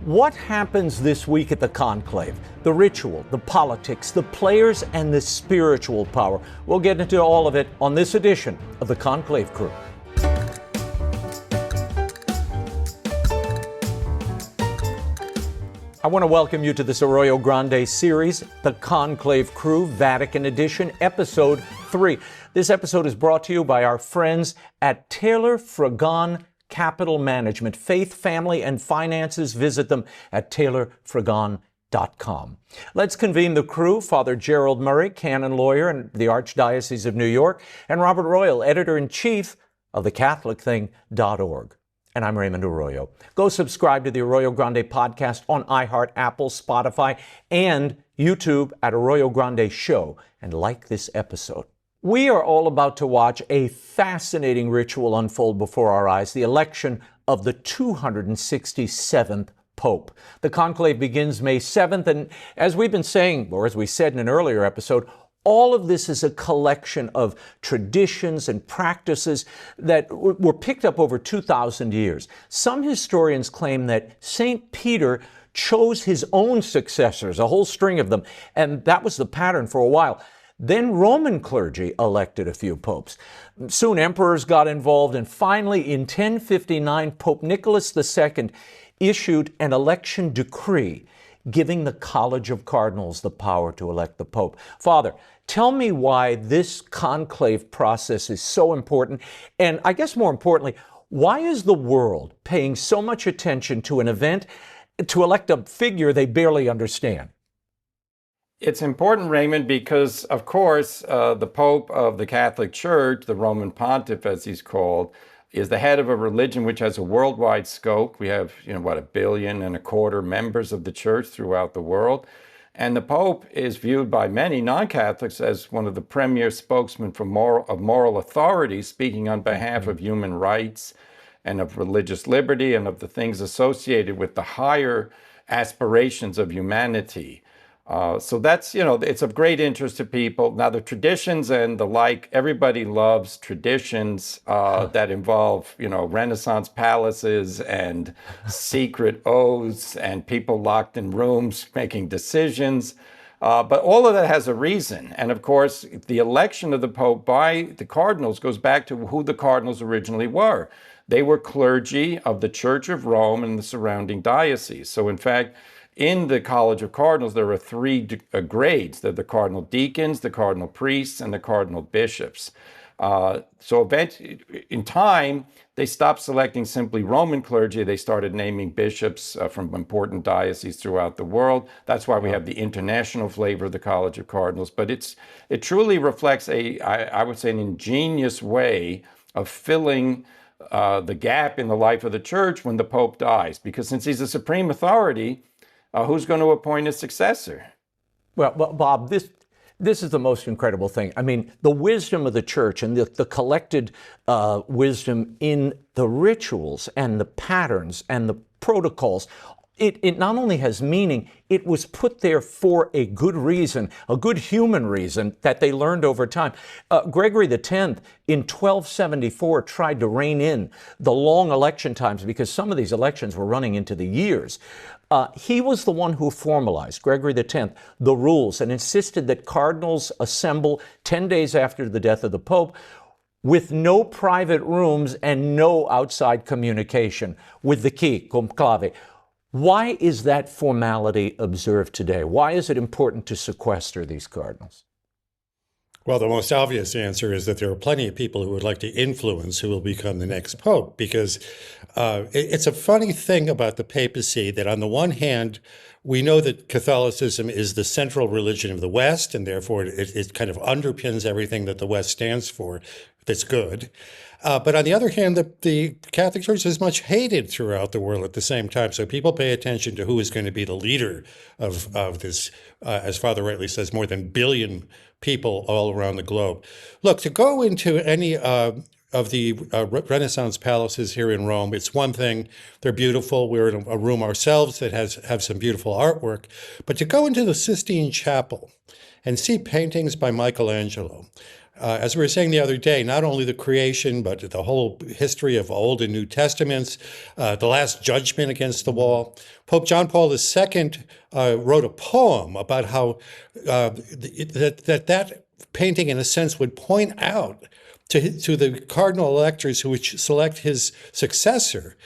What happens this week at the Conclave? The ritual, the politics, the players, and the spiritual power. We'll get into all of it on this edition of the Conclave Crew. I want to welcome you to this Arroyo Grande series, The Conclave Crew, Vatican Edition, Episode 3. This episode is brought to you by our friends at Taylor Fragon Capital Management. Faith, family, and finances. Visit them at taylorfragon.com. Let's convene the crew. Father Gerald Murray, canon lawyer in the Archdiocese of New York, and Robert Royal, editor-in-chief of thecatholicthing.org. And I'm Raymond Arroyo. Go subscribe to the Arroyo Grande podcast on iHeart, Apple, Spotify, and YouTube at Arroyo Grande Show, and like this episode. We are all about to watch a fascinating ritual unfold before our eyes, the election of the 267th Pope. The conclave begins May 7th, and as we've been saying, or as we said in an earlier episode, all of this is a collection of traditions and practices that were picked up over 2,000 years. Some historians claim that St. Peter chose his own successors, a whole string of them, and that was the pattern for a while. Then Roman clergy elected a few popes. Soon emperors got involved, and finally in 1059, Pope Nicholas II issued an election decree giving the College of Cardinals the power to elect the Pope. Father, tell me why this conclave process is so important, and I guess more importantly, why is the world paying so much attention to an event to elect a figure they barely understand? It's important, Raymond, because, of course, the Pope of the Catholic Church, the Roman Pontiff, as he's called, is the head of a religion which has a worldwide scope. We have, 1.25 billion members of the Church throughout the world. And the Pope is viewed by many non-Catholics as one of the premier spokesmen for moral authority, speaking on behalf of human rights and of religious liberty and of the things associated with the higher aspirations of humanity. So that's, it's of great interest to people. Now, the traditions and the like, everybody loves traditions that involve, Renaissance palaces and secret oaths and people locked in rooms making decisions. But all of that has a reason. And of course, the election of the Pope by the cardinals goes back to who the cardinals originally were. They were clergy of the Church of Rome and the surrounding dioceses. So in fact, in the College of Cardinals, there are three grades. They're the cardinal deacons, the cardinal priests, and the cardinal bishops. So in time, they stopped selecting simply Roman clergy. They started naming bishops from important dioceses throughout the world. That's why we have the international flavor of the College of Cardinals. But it truly reflects I would say, an ingenious way of filling the gap in the life of the Church when the Pope dies. Because since he's the supreme authority, who's going to appoint a successor? Well, Bob, this is the most incredible thing. I mean, the wisdom of the Church and the collected wisdom in the rituals and the patterns and the protocols, it not only has meaning, it was put there for a good reason, a good human reason that they learned over time. Gregory X in 1274 tried to rein in the long election times because some of these elections were running into the years. He was the one who formalized, Gregory X, the rules and insisted that cardinals assemble 10 days after the death of the Pope with no private rooms and no outside communication with the key, conclave. Why is that formality observed today? Why is it important to sequester these cardinals? Well, the most obvious answer is that there are plenty of people who would like to influence who will become the next pope, because it's a funny thing about the papacy that on the one hand, we know that Catholicism is the central religion of the West, and therefore it kind of underpins everything that the West stands for that's good. But on the other hand, the Catholic Church is much hated throughout the world at the same time. So people pay attention to who is going to be the leader of this, as Father rightly says, more than 1 billion people all around the globe. Look, to go into any of the Renaissance palaces here in Rome, it's one thing. They're beautiful. We're in a room ourselves that have some beautiful artwork. But to go into the Sistine Chapel and see paintings by Michelangelo, as we were saying the other day, not only the creation, but the whole history of Old and New Testaments, the Last Judgment against the wall. Pope John Paul II wrote a poem about how that painting, in a sense, would point out to the cardinal electors who would select his successor.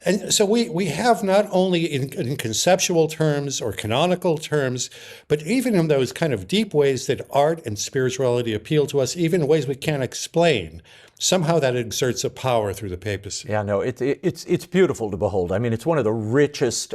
And so we have not only in conceptual terms or canonical terms, but even in those kind of deep ways that art and spirituality appeal to us, even in ways we can't explain. Somehow that exerts a power through the papacy. Yeah, no, it's beautiful to behold. I mean, it's one of the richest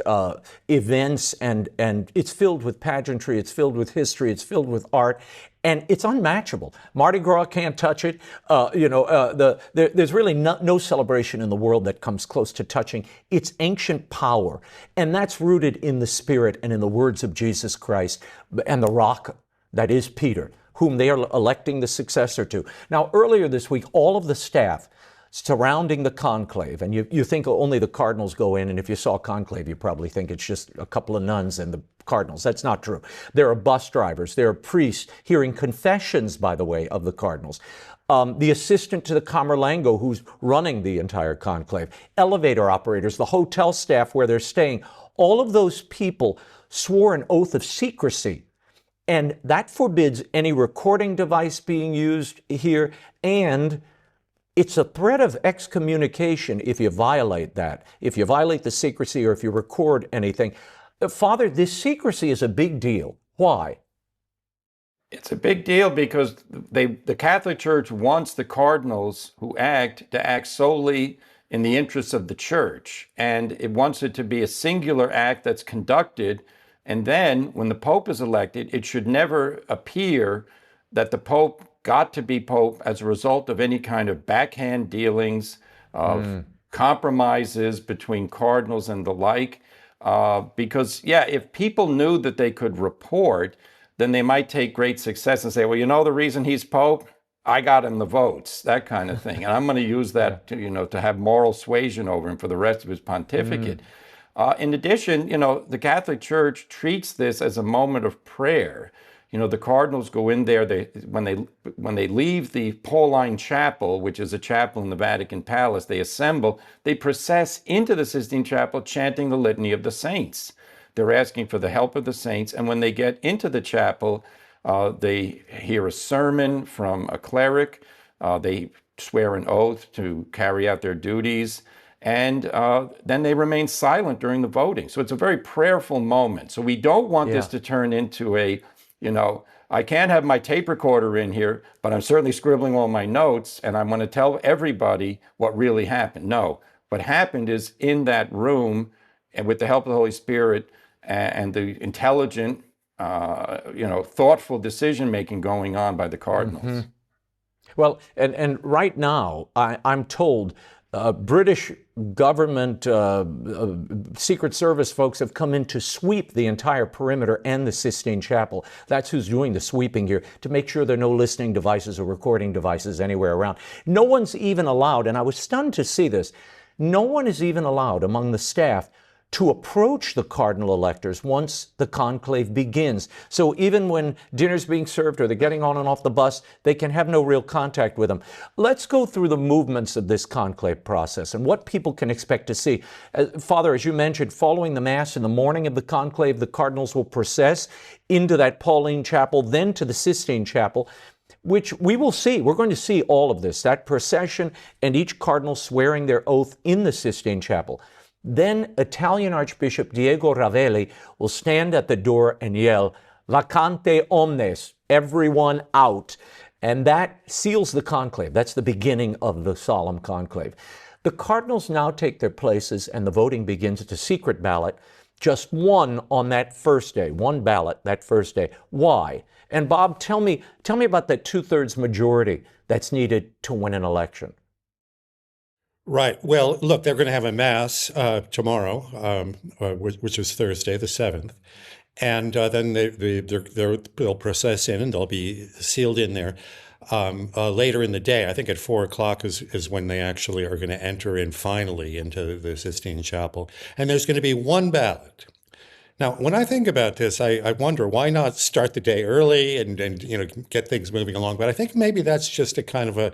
events, and it's filled with pageantry, it's filled with history, it's filled with art, and it's unmatchable. Mardi Gras can't touch it. There's really no celebration in the world that comes close to touching its ancient power, and that's rooted in the Spirit and in the words of Jesus Christ and the rock that is Peter, whom they are electing the successor to. Now, earlier this week, all of the staff surrounding the conclave, and you think only the cardinals go in, and if you saw conclave, you probably think it's just a couple of nuns and the cardinals. That's not true. There are bus drivers, there are priests hearing confessions, by the way, of the cardinals. The assistant to the Camerlengo who's running the entire conclave, elevator operators, the hotel staff where they're staying, all of those people swore an oath of secrecy. And that forbids any recording device being used here, and it's a threat of excommunication if you violate that, if you violate the secrecy or if you record anything. Father, this secrecy is a big deal. Why? It's a big deal because the Catholic Church wants the cardinals who act to act solely in the interests of the Church, and it wants it to be a singular act that's conducted. And then, when the Pope is elected, it should never appear that the Pope got to be Pope as a result of any kind of backhand dealings, of compromises between cardinals and the like. Because, if people knew that they could report, then they might take great success and say, well, you know the reason he's Pope? I got him the votes, that kind of thing. And I'm going to use that to have moral suasion over him for the rest of his pontificate. In addition, the Catholic Church treats this as a moment of prayer. The cardinals go in there, when they leave the Pauline Chapel, which is a chapel in the Vatican Palace, they assemble, they process into the Sistine Chapel chanting the Litany of the Saints. They're asking for the help of the saints, and when they get into the chapel, they hear a sermon from a cleric, they swear an oath to carry out their duties, and then they remain silent during the voting. So it's a very prayerful moment. So we don't want this to turn into I can't have my tape recorder in here, but I'm certainly scribbling all my notes, and I'm going to tell everybody what really happened. No, what happened is in that room, and with the help of the Holy Spirit and the intelligent, thoughtful decision-making going on by the cardinals. Well, and right now, I'm told British government Secret Service folks have come in to sweep the entire perimeter and the Sistine Chapel. That's who's doing the sweeping here, to make sure there are no listening devices or recording devices anywhere around. No one's even allowed, and I was stunned to see this, no one is even allowed among the staff to approach the cardinal electors once the conclave begins. So even when dinner's being served or they're getting on and off the bus, they can have no real contact with them. Let's go through the movements of this conclave process and what people can expect to see. Father, as you mentioned, following the Mass in the morning of the conclave, the cardinals will process into that Pauline Chapel, then to the Sistine Chapel, which we will see. We're going to see all of this, that procession and each cardinal swearing their oath in the Sistine Chapel. Then Italian Archbishop Diego Ravelli will stand at the door and yell, "Vacante omnes," everyone out. And that seals the conclave. That's the beginning of the solemn conclave. The cardinals now take their places and the voting begins at a secret ballot, just one on that first day, one ballot that first day. Why? And Bob, tell me about that 2/3 majority that's needed to win an election. Right. Well, look, they're going to have a Mass tomorrow, which is Thursday, the 7th. And then they'll process in and they'll be sealed in there later in the day. I think at 4 o'clock is when they actually are going to enter in finally into the Sistine Chapel. And there's going to be one ballot. Now, when I think about this, I wonder why not start the day early and get things moving along. But I think maybe that's just a kind of a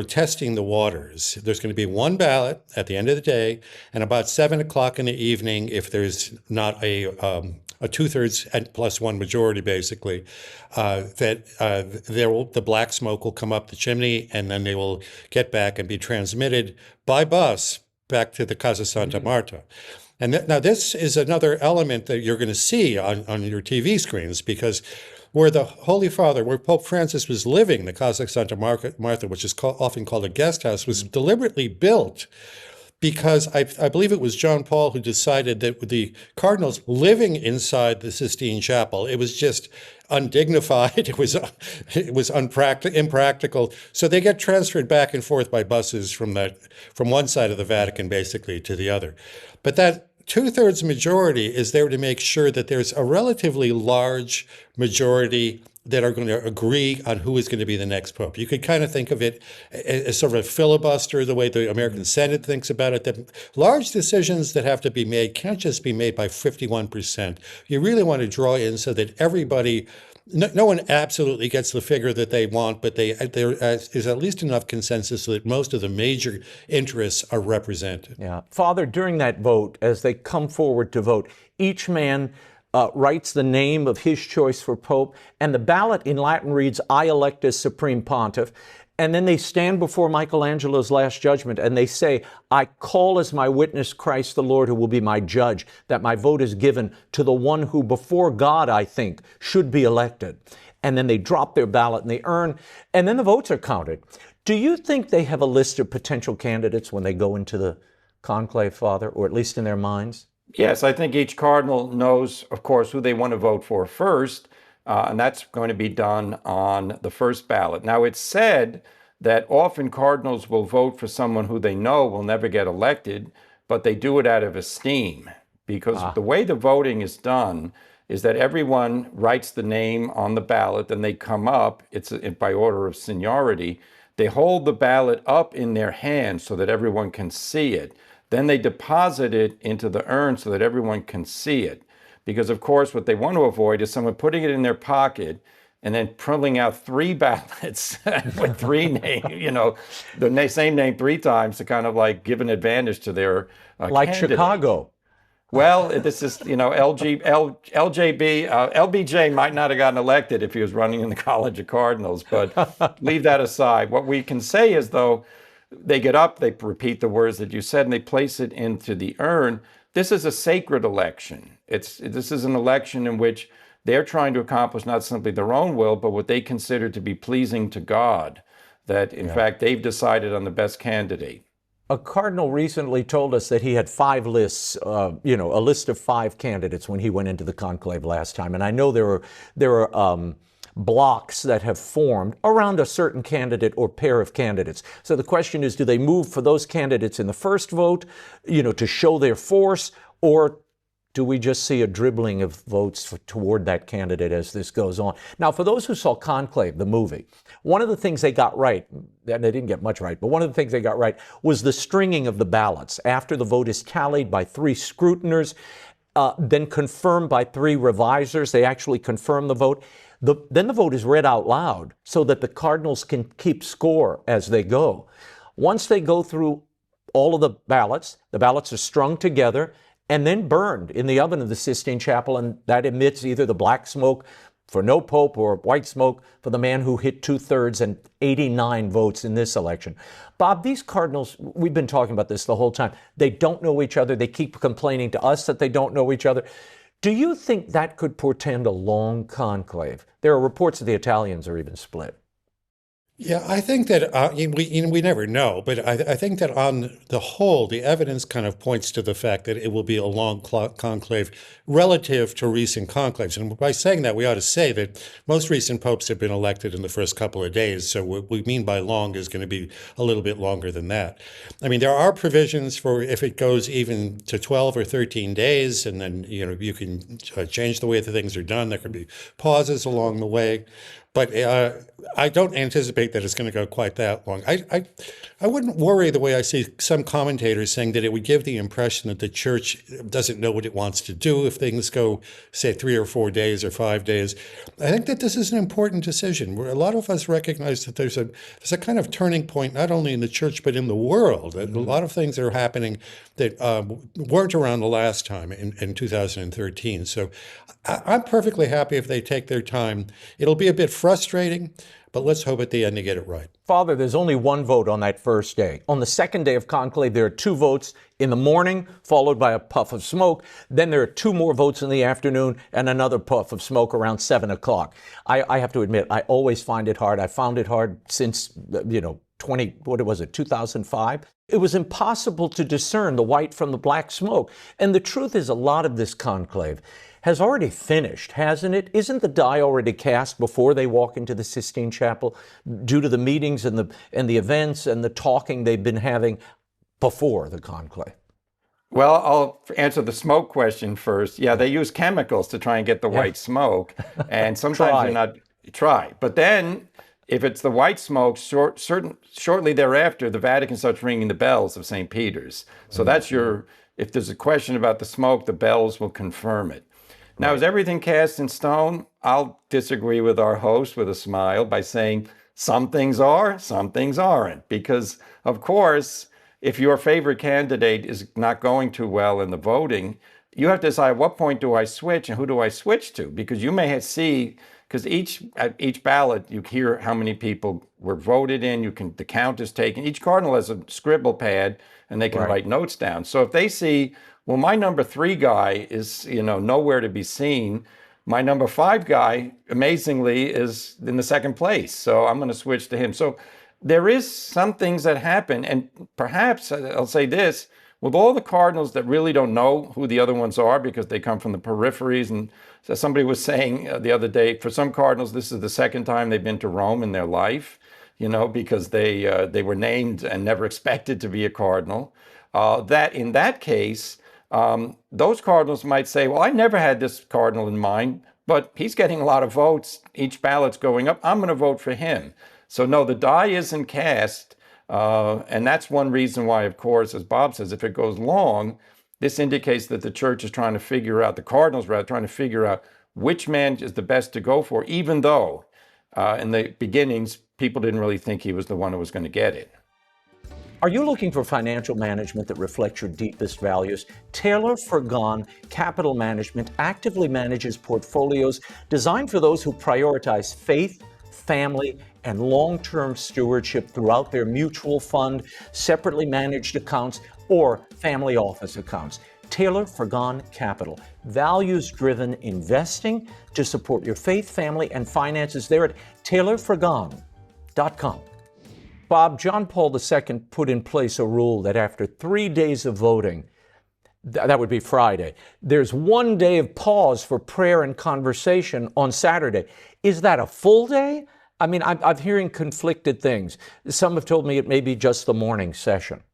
testing the waters. There's going to be one ballot at the end of the day, and about 7 o'clock in the evening, if there's not a 2/3 and plus one majority, basically, the black smoke will come up the chimney, and then they will get back and be transmitted by bus back to the Casa Santa Marta. And now this is another element that you're going to see on your TV screens, because where the Holy Father, where Pope Francis was living, the Casa Santa Marta, which is often called a guest house, was deliberately built because I believe it was John Paul who decided that with the cardinals living inside the Sistine Chapel, it was just undignified. It was impractical. So they get transferred back and forth by buses from one side of the Vatican basically to the other. But that 2/3 majority is there to make sure that there's a relatively large majority that are going to agree on who is going to be the next pope. You could kind of think of it as sort of a filibuster, the way the American Senate thinks about it, that large decisions that have to be made can't just be made by 51%. You really want to draw in so that everybody, no one absolutely gets the figure that they want, but there is at least enough consensus so that most of the major interests are represented. Yeah. Father, during that vote, as they come forward to vote, each man writes the name of his choice for Pope, and the ballot in Latin reads, "I elect as Supreme Pontiff." And then they stand before Michelangelo's Last Judgment and they say, "I call as my witness Christ the Lord, who will be my judge, that my vote is given to the one who before God, I think, should be elected." And then they drop their ballot in the urn, and then the votes are counted. Do you think they have a list of potential candidates when they go into the conclave, Father, or at least in their minds? Yes, I think each cardinal knows, of course, who they want to vote for first, and that's going to be done on the first ballot. Now, it's said that often cardinals will vote for someone who they know will never get elected, but they do it out of esteem, because the way the voting is done is that everyone writes the name on the ballot, and they come up, it's by order of seniority. They hold the ballot up in their hand so that everyone can see it. Then they deposit it into the urn so that everyone can see it. Because, of course, what they want to avoid is someone putting it in their pocket and then pulling out 3 ballots with 3 names, the same name 3 times to kind of like give an advantage to their like candidate. Chicago. Well, this is, LBJ might not have gotten elected if he was running in the College of Cardinals, but leave that aside. What we can say is, though, they get up, they repeat the words that you said, and they place it into the urn. This is a sacred election. This is an election in which they're trying to accomplish not simply their own will, but what they consider to be pleasing to God, that in fact they've decided on the best candidate. A cardinal recently told us that he had 5 lists, a list of 5 candidates when he went into the conclave last time. And I know there are blocks that have formed around a certain candidate or pair of candidates. So the question is, do they move for those candidates in the first vote, to show their force, or do we just see a dribbling of votes toward that candidate as this goes on? Now, for those who saw Conclave, the movie, one of the things they got right, and they didn't get much right, but one of the things they got right was the stringing of the ballots. After the vote is tallied by 3 scrutiners, then confirmed by 3 revisers, they actually confirm the vote. Then the vote is read out loud so that the cardinals can keep score as they go. Once they go through all of the ballots are strung together and then burned in the oven of the Sistine Chapel, and that emits either the black smoke for no pope or white smoke for the man who hit 2/3 and 89 votes in this election. Bob, these cardinals, we've been talking about this the whole time. They don't know each other. They keep complaining to us that they don't know each other. Do you think that could portend a long conclave? There are reports that the Italians are even split. Yeah, I think that we never know, but I think that on the whole, the evidence kind of points to the fact that it will be a long conclave relative to recent conclaves. And by saying that, we ought to say that most recent popes have been elected in the first couple of days. So what we mean by long is going to be a little bit longer than that. I mean, there are provisions for if it goes even to 12 or 13 days, and then you can change the way the things are done. There could be pauses along the way. But I don't anticipate that it's going to go quite that long. I wouldn't worry the way I see some commentators saying that it would give the impression that the church doesn't know what it wants to do if things go, say, 3 or 4 days or 5 days. I think that this is an important decision where a lot of us recognize that there's a kind of turning point, not only in the church, but in the world. A lot of things are happening that weren't around the last time in 2013. So I'm perfectly happy if they take their time. It'll be a bit frustrating, but let's hope at the end they get it right. Father, there's only one vote on that first day. On the second day of conclave, there are 2 votes in the morning, followed by a puff of smoke. Then there are 2 more votes in the afternoon and another puff of smoke around 7 o'clock. I have to admit, I always find it hard. I found it hard since, 2005? It was impossible to discern the white from the black smoke. And the truth is, a lot of this conclave has already finished, hasn't it? Isn't the die already cast before they walk into the Sistine Chapel due to the meetings and the events and the talking they've been having before the conclave? Well, I'll answer the smoke question first. Yeah, they use chemicals to try and get the white smoke, and sometimes they're not try. But then, if it's the white smoke, shortly thereafter, the Vatican starts ringing the bells of St. Peter's. So that's if there's a question about the smoke, the bells will confirm it. Now, is everything cast in stone? I'll disagree with our host with a smile by saying some things are, some things aren't. Because, of course, if your favorite candidate is not going too well in the voting, you have to decide at what point do I switch and who do I switch to? Because you may see, because at each ballot, you hear how many people were voted in. The count is taken. Each cardinal has a scribble pad, and they can write notes down. So if they see, well, my number 3 guy is, nowhere to be seen. My number 5 guy, amazingly, is in the second place. So I'm going to switch to him. So there is some things that happen. And perhaps I'll say this, with all the cardinals that really don't know who the other ones are because they come from the peripheries. And as somebody was saying the other day, for some cardinals, this is the second time they've been to Rome in their life, because they were named and never expected to be a cardinal. That in that case, those cardinals might say, well, I never had this cardinal in mind, but he's getting a lot of votes. Each ballot's going up. I'm going to vote for him. So no, the die isn't cast. And that's one reason why, of course, as Bob says, if it goes long, this indicates that the church is trying to figure out, the cardinals rather, trying to figure out which man is the best to go for, even though in the beginnings, people didn't really think he was the one who was going to get it. Are you looking for financial management that reflects your deepest values? Taylor Fergan Capital Management actively manages portfolios designed for those who prioritize faith, family, and long-term stewardship throughout their mutual fund, separately managed accounts, or family office accounts. Taylor Fergan Capital, values-driven investing to support your faith, family, and finances. There at taylorfergan.com. Bob, John Paul II put in place a rule that after 3 days of voting, that would be Friday, there's 1 day of pause for prayer and conversation on Saturday. Is that a full day? I mean, I'm hearing conflicted things. Some have told me it may be just the morning session.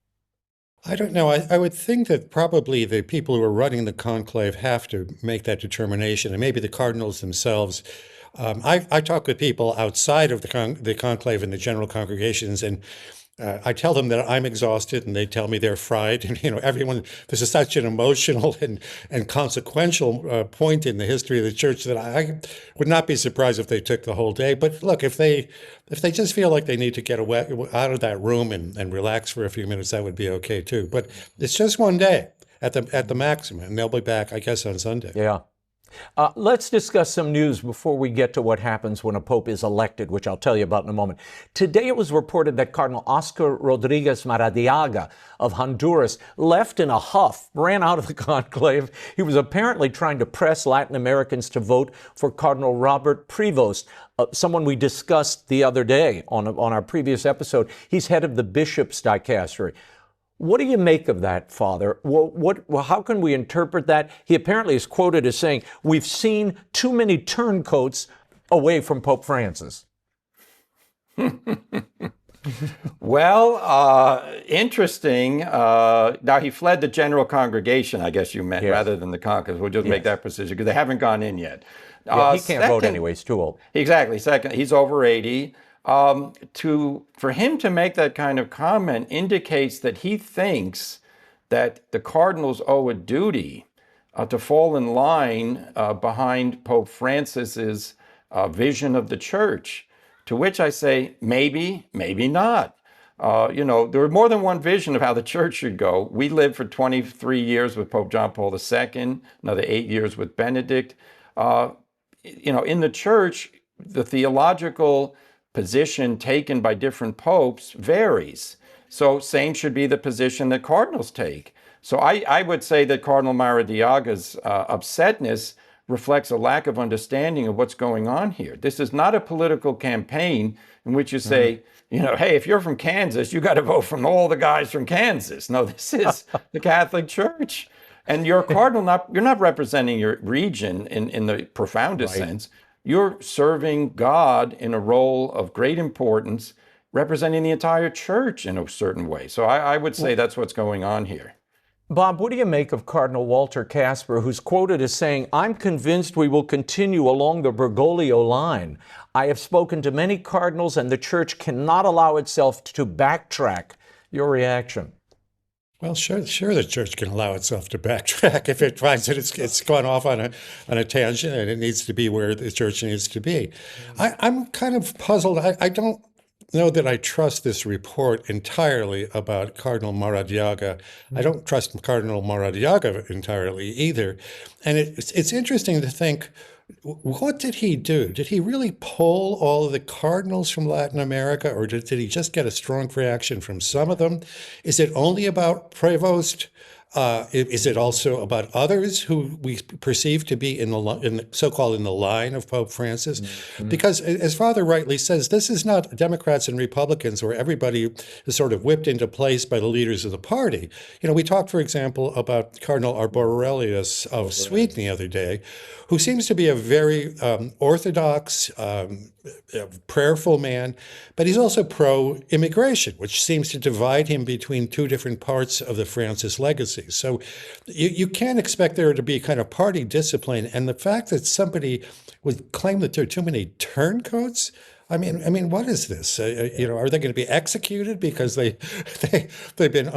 I don't know. I would think that probably the people who are running the conclave have to make that determination, and maybe the cardinals themselves. I talk with people outside of the conclave and the general congregations, and I tell them that I'm exhausted, and they tell me they're fried. And everyone, this is such an emotional and consequential point in the history of the church that I would not be surprised if they took the whole day. But look, if they just feel like they need to get away out of that room and relax for a few minutes, that would be okay too. But it's just 1 day at the maximum, and they'll be back, I guess, on Sunday. Yeah. Let's discuss some news before we get to what happens when a pope is elected, which I'll tell you about in a moment. Today it was reported that Cardinal Oscar Rodriguez Maradiaga of Honduras left in a huff, ran out of the conclave. He was apparently trying to press Latin Americans to vote for Cardinal Robert Prevost, someone we discussed the other day on our previous episode. He's head of the Bishop's Dicastery. What do you make of that, Father? How can we interpret that? He apparently is quoted as saying, we've seen too many turncoats away from Pope Francis. Well, interesting. Now, he fled the general congregation, I guess you meant, Yes. rather than the caucus. We'll just make that precision because they haven't gone in yet. Yeah, he can't vote Second- anyway. He's too old. Exactly. Second, he's over 80. For him to make that kind of comment indicates that he thinks that the cardinals owe a duty to fall in line behind Pope Francis's vision of the church. To which I say, maybe, maybe not. There are more than one vision of how the church should go. We lived for 23 years with Pope John Paul II, another 8 years with Benedict. In the church, the theological position taken by different popes varies. So same should be the position that cardinals take. So I would say that Cardinal Maradiaga's upsetness reflects a lack of understanding of what's going on here. This is not a political campaign in which you say, hey, if you're from Kansas, you got to vote from all the guys from Kansas. No, this is the Catholic Church. And you're a cardinal, you're not representing your region in the profoundest sense. You're serving God in a role of great importance, representing the entire church in a certain way. So I would say that's what's going on here. Bob, what do you make of Cardinal Walter Casper, who's quoted as saying, "I'm convinced we will continue along the Bergoglio line. I have spoken to many cardinals and the church cannot allow itself to backtrack." Your reaction? Well, sure, the church can allow itself to backtrack if it finds that it's gone off on a tangent and it needs to be where the church needs to be. I'm kind of puzzled. I don't know that I trust this report entirely about Cardinal Maradiaga. I don't trust Cardinal Maradiaga entirely either. And it's interesting to think, what did he do? Did he really poll all of the cardinals from Latin America, or did he just get a strong reaction from some of them? Is it only about Prevost? Is it also about others who we perceive to be in the so-called in the line of Pope Francis? Mm-hmm. Because, as Father rightly says, this is not Democrats and Republicans where everybody is sort of whipped into place by the leaders of the party. We talked, for example, about Cardinal Arborelius of Sweden the other day, who seems to be a very orthodox, prayerful man, but he's also pro-immigration, which seems to divide him between two different parts of the Francis legacy. So you can't expect there to be kind of party discipline. And the fact that somebody would claim that there are too many turncoats, I mean, what is this? Are they going to be executed because they've been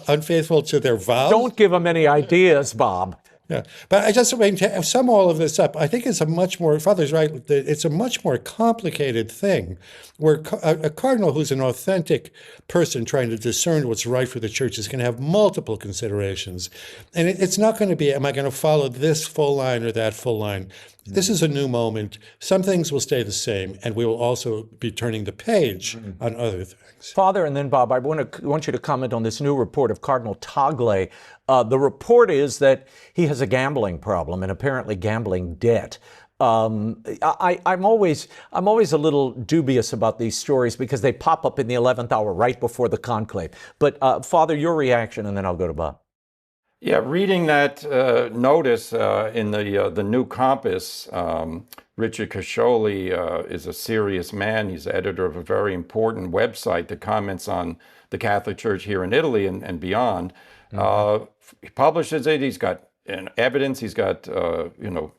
unfaithful to their vows? Don't give them any ideas, Bob. Yeah, but I just mean to sum all of this up. I think it's a much more, Father's right, it's a much more complicated thing where a cardinal who's an authentic person trying to discern what's right for the church is going to have multiple considerations. And it's not going to be, am I going to follow this full line or that full line? This is a new moment. Some things will stay the same, and we will also be turning the page on other things. Father, and then Bob, I want you to comment on this new report of Cardinal Tagle. The report is that he has a gambling problem and apparently gambling debt. I'm always a little dubious about these stories because they pop up in the 11th hour right before the conclave. But Father, your reaction, and then I'll go to Bob. Yeah, reading that notice in the New Compass, Richard Casholi is a serious man. He's editor of a very important website that comments on the Catholic Church here in Italy and beyond. Mm-hmm. He publishes it. He's got evidence. He's got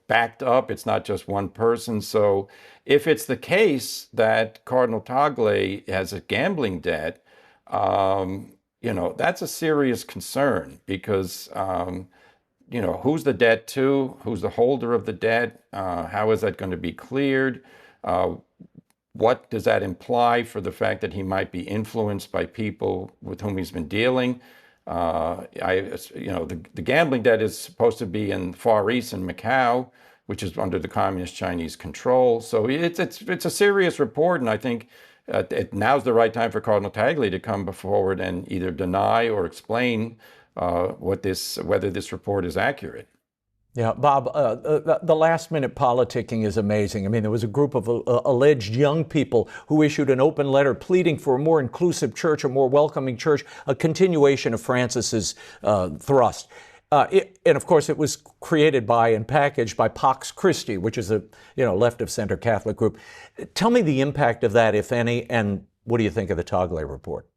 backed up. It's not just one person. So if it's the case that Cardinal Tagle has a gambling debt, that's a serious concern because, who's the debt to? Who's the holder of the debt? How is that going to be cleared? What does that imply for the fact that he might be influenced by people with whom he's been dealing? The gambling debt is supposed to be in the Far East in Macau, which is under the communist Chinese control. So it's a serious report, and I think now's the right time for Cardinal Tagle to come forward and either deny or explain whether this report is accurate. Yeah, Bob, the last-minute politicking is amazing. I mean, there was a group of alleged young people who issued an open letter pleading for a more inclusive church, a more welcoming church, a continuation of Francis's thrust. And of course, it was created by and packaged by Pax Christi, which is a left-of-center Catholic group. Tell me the impact of that, if any, and What do you think of the Tagle report?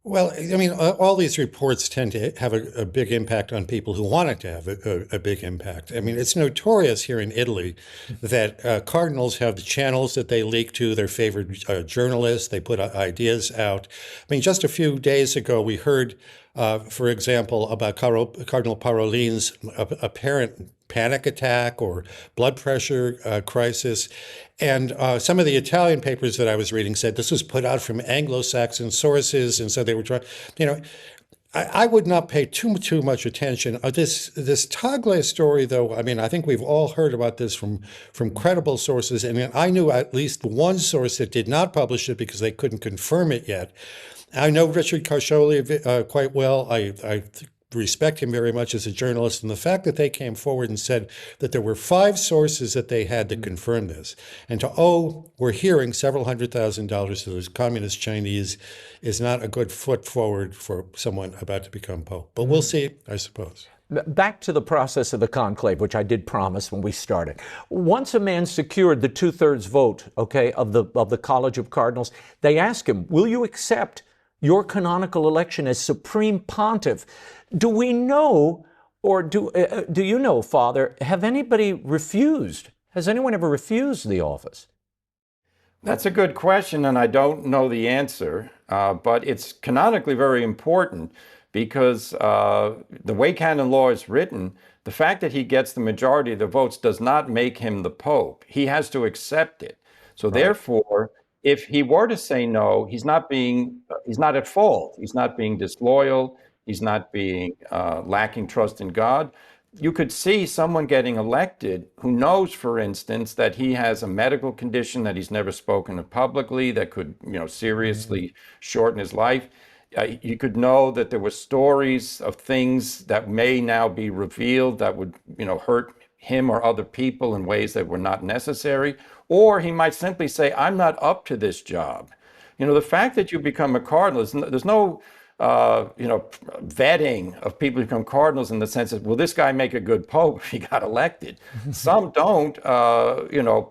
Well, I mean, all these reports tend to have a big impact on people who want it to have a big impact. I mean, it's notorious here in Italy that cardinals have the channels that they leak to their favorite journalists. They put ideas out. I mean, just a few days ago, we heard, for example, about Cardinal Parolin's apparent panic attack or blood pressure crisis. And some of the Italian papers that I was reading said this was put out from Anglo-Saxon sources. And so they were trying, you know, I would not pay too much attention. This Tagle story, though, I mean, I think we've all heard about this from credible sources. And I knew at least one source that did not publish it because they couldn't confirm it yet. I know Richard Carcioli quite well. I respect him very much as a journalist, and the fact that they came forward and said that there were 5 sources that they had to confirm this, and we're hearing several $100,000 to those communist Chinese is not a good foot forward for someone about to become Pope. But we'll see, I suppose. Back to the process of the conclave, which I did promise when we started. Once a man secured the 2/3 vote, okay, of the College of Cardinals, they ask him, will you accept your canonical election as Supreme Pontiff? Do we know, or do you know, Father, have anybody refused? Has anyone ever refused the office? That's a good question, and I don't know the answer, but it's canonically very important because the way canon law is written, the fact that he gets the majority of the votes does not make him the Pope. He has to accept it. So therefore, if he were to say no, he's not at fault. He's not being disloyal. He's not being lacking trust in God. You could see someone getting elected who knows, for instance, that he has a medical condition that he's never spoken of publicly that could, seriously shorten his life. You could know that there were stories of things that may now be revealed that would, hurt him or other people in ways that were not necessary. Or he might simply say, I'm not up to this job. The fact that you become a cardinal, there's no vetting of people who become cardinals in the sense that, will this guy make a good pope if he got elected? Some don't,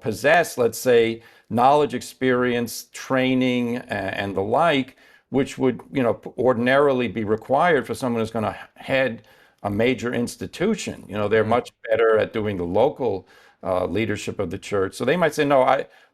possess, let's say, knowledge, experience, training, and the like, which would, ordinarily be required for someone who's going to head a major institution. They're much better at doing the local leadership of the church. So they might say, no,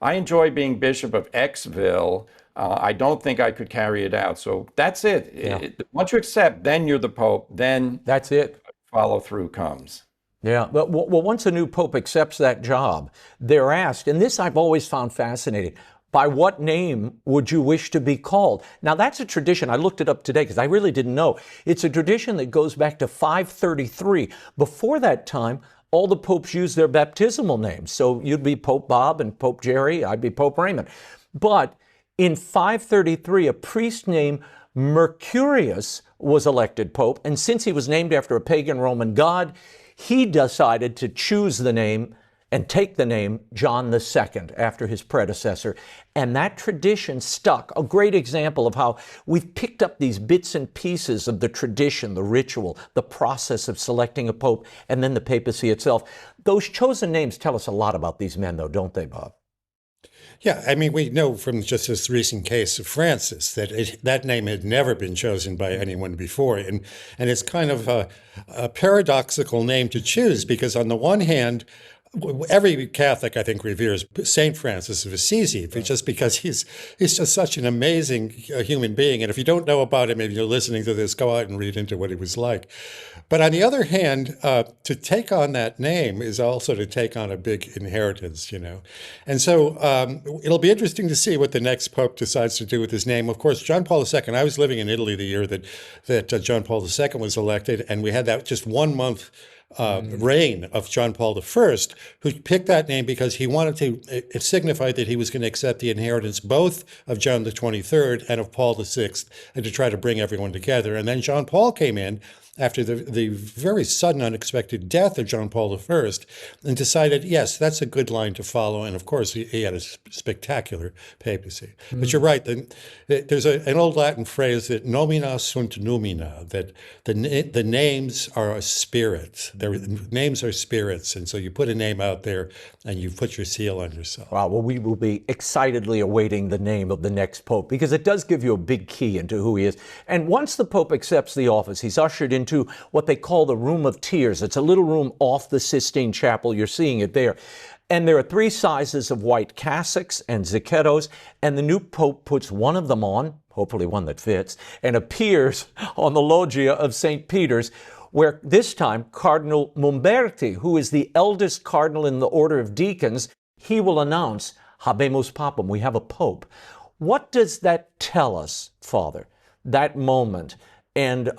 I enjoy being bishop of Xville. I don't think I could carry it out. So that's it. Yeah. Once you accept, then you're the Pope. Then that's it. Follow through comes. Yeah. Well, once a new Pope accepts that job, they're asked, and this I've always found fascinating, by what name would you wish to be called? Now, that's a tradition. I looked it up today because I really didn't know. It's a tradition that goes back to 533. Before that time, all the popes used their baptismal names. So you'd be Pope Bob and Pope Jerry. I'd be Pope Raymond. But in 533, a priest named Mercurius was elected Pope. And since he was named after a pagan Roman god, he decided to choose the name and take the name John II after his predecessor. And that tradition stuck. A great example of how we've picked up these bits and pieces of the tradition, the ritual, the process of selecting a pope, and then the papacy itself. Those chosen names tell us a lot about these men, though, don't they, Bob? Yeah, I mean, we know from just this recent case of Francis that that name had never been chosen by anyone before. And it's kind of a paradoxical name to choose because on the one hand, every Catholic, I think, reveres Saint Francis of Assisi, just because he's just such an amazing human being. And if you don't know about him, if you're listening to this, go out and read into what he was like. But on the other hand, to take on that name is also to take on a big inheritance, And so it'll be interesting to see what the next Pope decides to do with his name. Of course, John Paul II, I was living in Italy the year that John Paul II was elected, and we had that just 1 month reign of John Paul I, who picked that name because he wanted to, it signified that he was going to accept the inheritance both of John the 23rd and of Paul VI, and to try to bring everyone together. And then John Paul came in after the very sudden, unexpected death of John Paul I, and decided, yes, that's a good line to follow. And of course, he had a spectacular papacy. But you're right. There's an old Latin phrase that nomina sunt numina, that the names are a spirit. Names are spirits. And so you put a name out there and you put your seal on yourself. Wow, well, we will be excitedly awaiting the name of the next pope, because it does give you a big key into who he is. And once the pope accepts the office, he's ushered into what they call the Room of Tears. It's a little room off the Sistine Chapel. You're seeing it there. And there are 3 sizes of white cassocks and zacchetos, and the new pope puts one of them on, hopefully one that fits, and appears on the loggia of St. Peter's, where this time Cardinal Mumberti, who is the eldest cardinal in the order of deacons, he will announce, Habemus Papam, we have a pope. What does that tell us, Father, that moment? And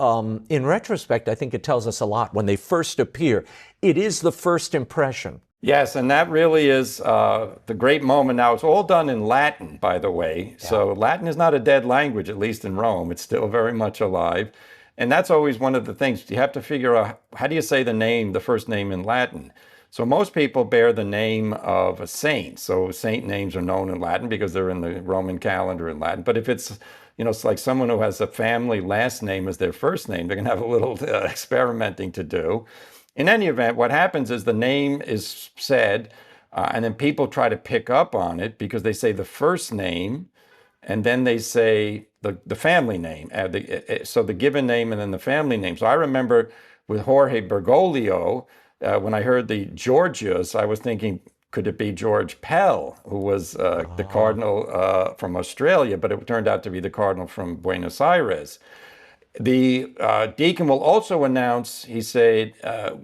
in retrospect, I think it tells us a lot. When they first appear, it is the first impression. Yes, and that really is the great moment. Now, it's all done in Latin, by the way. Yeah. So Latin is not a dead language, at least in Rome. It's still very much alive. And that's always one of the things. You have to figure out, how do you say the first name in Latin? So most people bear the name of a saint. So saint names are known in Latin because they're in the Roman calendar in Latin. But if it's, it's like someone who has a family last name as their first name, they're going to have a little experimenting to do. In any event, what happens is the name is said, and then people try to pick up on it because they say the first name, and then they say the family name. So the given name and then the family name. So I remember with Jorge Bergoglio, when I heard the Georgius, I was thinking, could it be George Pell, who was the cardinal from Australia, but it turned out to be the cardinal from Buenos Aires. The deacon will also announce, he said,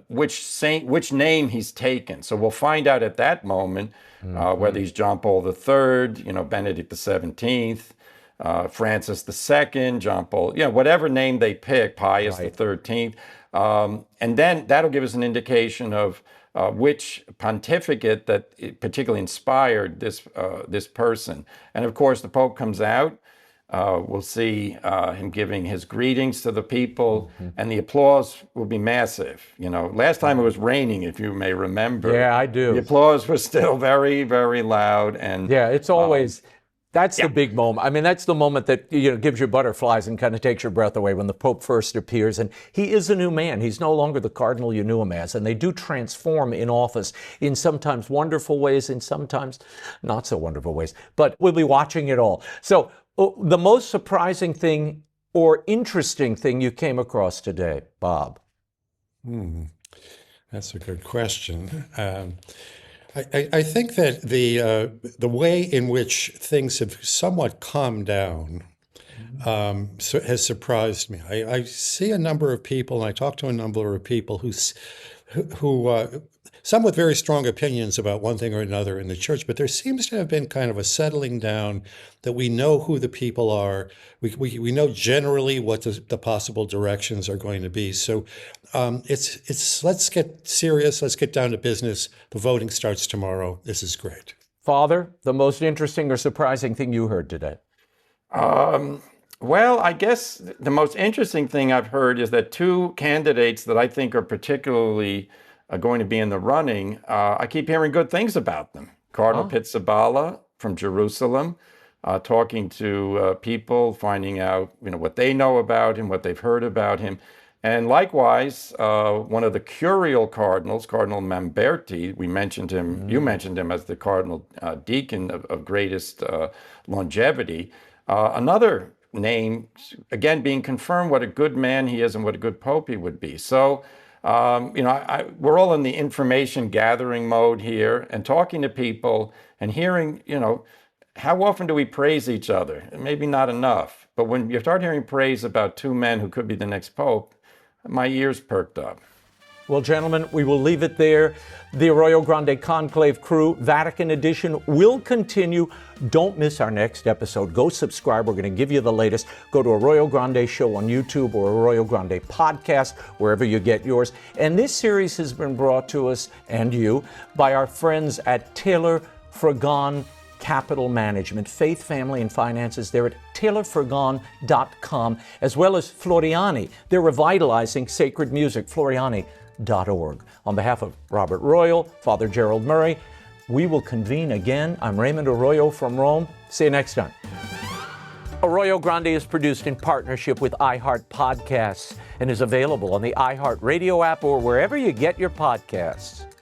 which name he's taken. So we'll find out at that moment whether he's John Paul III, Benedict XVII, Francis II, John Paul, whatever name they pick, Pius XIII. And then that'll give us an indication of which pontificate that particularly inspired this person. And of course, the Pope comes out. We'll see him giving his greetings to the people, and the applause will be massive. Last time it was raining, if you may remember. Yeah, I do. The applause was still very, very loud. And yeah, it's always, that's the big moment. I mean, that's the moment that gives you butterflies and kind of takes your breath away when the Pope first appears. And he is a new man. He's no longer the cardinal you knew him as. And they do transform in office in sometimes wonderful ways, in sometimes not so wonderful ways. But we'll be watching it all. So the most surprising thing or interesting thing you came across today, Bob? That's a good question. I think that the way in which things have somewhat calmed down has surprised me. I see a number of people, and I talk to a number of people who some with very strong opinions about one thing or another in the church, but there seems to have been kind of a settling down that we know who the people are. We know generally what the possible directions are going to be. So it's let's get serious. Let's get down to business. The voting starts tomorrow. This is great. Father, the most interesting or surprising thing you heard today? Well, I guess the most interesting thing I've heard is that 2 candidates that I think are particularly going to be in the running, I keep hearing good things about them. Cardinal Pizzaballa from Jerusalem, talking to people, finding out what they know about him, what they've heard about him. And likewise, one of the curial cardinals, Cardinal Mamberti, we mentioned him, you mentioned him as the cardinal deacon of greatest longevity. Another name, again, being confirmed what a good man he is and what a good pope he would be. So, we're all in the information gathering mode here and talking to people and hearing, how often do we praise each other? Maybe not enough. But when you start hearing praise about 2 men who could be the next pope, my ears perked up. Well, gentlemen, we will leave it there. The Arroyo Grande Conclave Crew, Vatican Edition, will continue. Don't miss our next episode. Go subscribe. We're going to give you the latest. Go to Arroyo Grande Show on YouTube or Arroyo Grande Podcast, wherever you get yours. And this series has been brought to us, and you, by our friends at Taylor Fragon capital management, faith, family, and finances. They're at taylorfergon.com, as well as Floriani. They're revitalizing sacred music, floriani.org. On behalf of Robert Royal, Father Gerald Murray, we will convene again. I'm Raymond Arroyo from Rome. See you next time. Arroyo Grande is produced in partnership with iHeart Podcasts and is available on the iHeart Radio app or wherever you get your podcasts.